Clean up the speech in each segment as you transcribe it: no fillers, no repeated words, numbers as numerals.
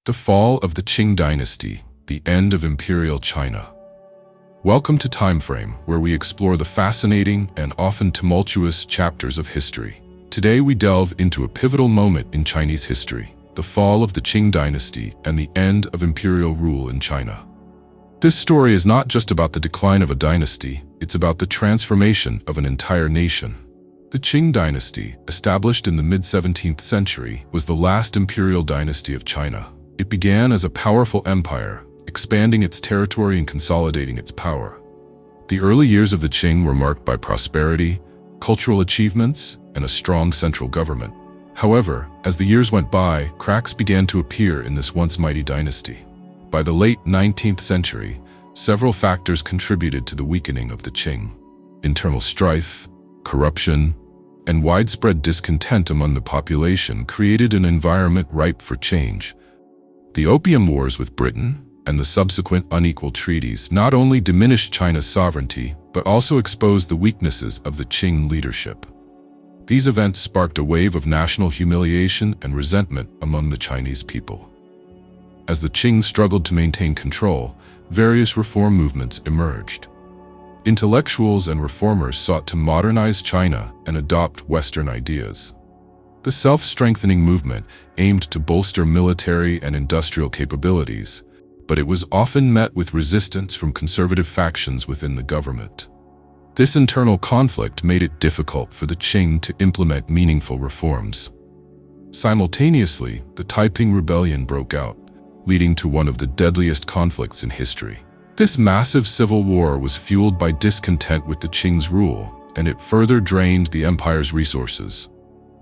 The fall of the Qing Dynasty, the end of Imperial China. Welcome to TimeFrame, where we explore the fascinating and often tumultuous chapters of history. Today we delve into a pivotal moment in Chinese history, the fall of the Qing Dynasty and the end of imperial rule in China. This story is not just about the decline of a dynasty, it's about the transformation of an entire nation. The Qing Dynasty, established in the mid-17th century, was the last imperial dynasty of China. It began as a powerful empire, expanding its territory and consolidating its power. The early years of the Qing were marked by prosperity, cultural achievements, and a strong central government. However, as the years went by, cracks began to appear in this once mighty dynasty. By the late 19th century, several factors contributed to the weakening of the Qing. Internal strife, corruption, and widespread discontent among the population created an environment ripe for change. The Opium Wars with Britain and the subsequent unequal treaties not only diminished China's sovereignty, but also exposed the weaknesses of the Qing leadership. These events sparked a wave of national humiliation and resentment among the Chinese people. As the Qing struggled to maintain control, various reform movements emerged. Intellectuals and reformers sought to modernize China and adopt Western ideas. The self-strengthening movement aimed to bolster military and industrial capabilities, but it was often met with resistance from conservative factions within the government. This internal conflict made it difficult for the Qing to implement meaningful reforms. Simultaneously, the Taiping Rebellion broke out, leading to one of the deadliest conflicts in history. This massive civil war was fueled by discontent with the Qing's rule, and it further drained the empire's resources.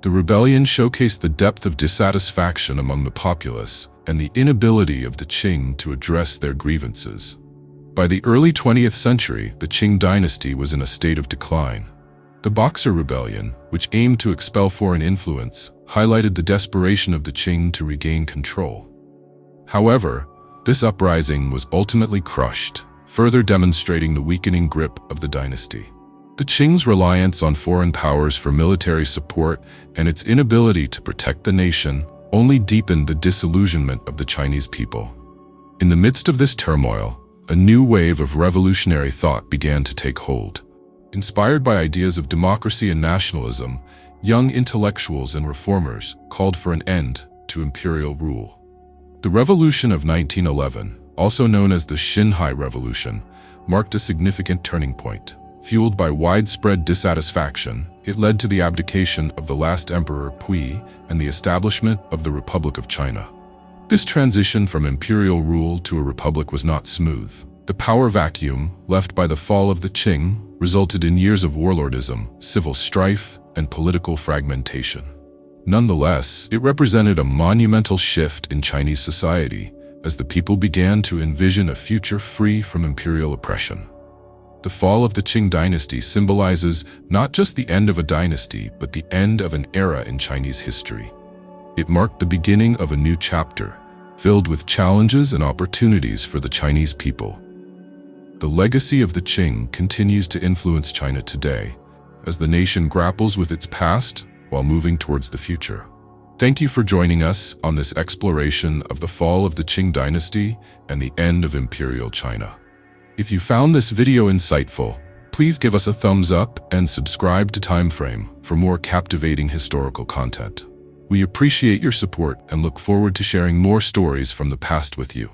The rebellion showcased the depth of dissatisfaction among the populace and the inability of the Qing to address their grievances. By the early 20th century, the Qing dynasty was in a state of decline. The Boxer Rebellion, which aimed to expel foreign influence, highlighted the desperation of the Qing to regain control. However, this uprising was ultimately crushed, further demonstrating the weakening grip of the dynasty. The Qing's reliance on foreign powers for military support and its inability to protect the nation only deepened the disillusionment of the Chinese people. In the midst of this turmoil, a new wave of revolutionary thought began to take hold. Inspired by ideas of democracy and nationalism, young intellectuals and reformers called for an end to imperial rule. The Revolution of 1911, also known as the Xinhai Revolution, marked a significant turning point. Fueled by widespread dissatisfaction, it led to the abdication of the last emperor Pui and the establishment of the Republic of China. This transition from imperial rule to a republic was not smooth. The power vacuum left by the fall of the Qing resulted in years of warlordism, civil strife, and political fragmentation. Nonetheless, it represented a monumental shift in Chinese society as the people began to envision a future free from imperial oppression. The fall of the Qing dynasty symbolizes not just the end of a dynasty, but the end of an era in Chinese history. It marked the beginning of a new chapter, filled with challenges and opportunities for the Chinese people. The legacy of the Qing continues to influence China today, as the nation grapples with its past while moving towards the future. Thank you for joining us on this exploration of the fall of the Qing dynasty and the end of Imperial China. If you found this video insightful, please give us a thumbs up and subscribe to TimeFrame for more captivating historical content. We appreciate your support and look forward to sharing more stories from the past with you.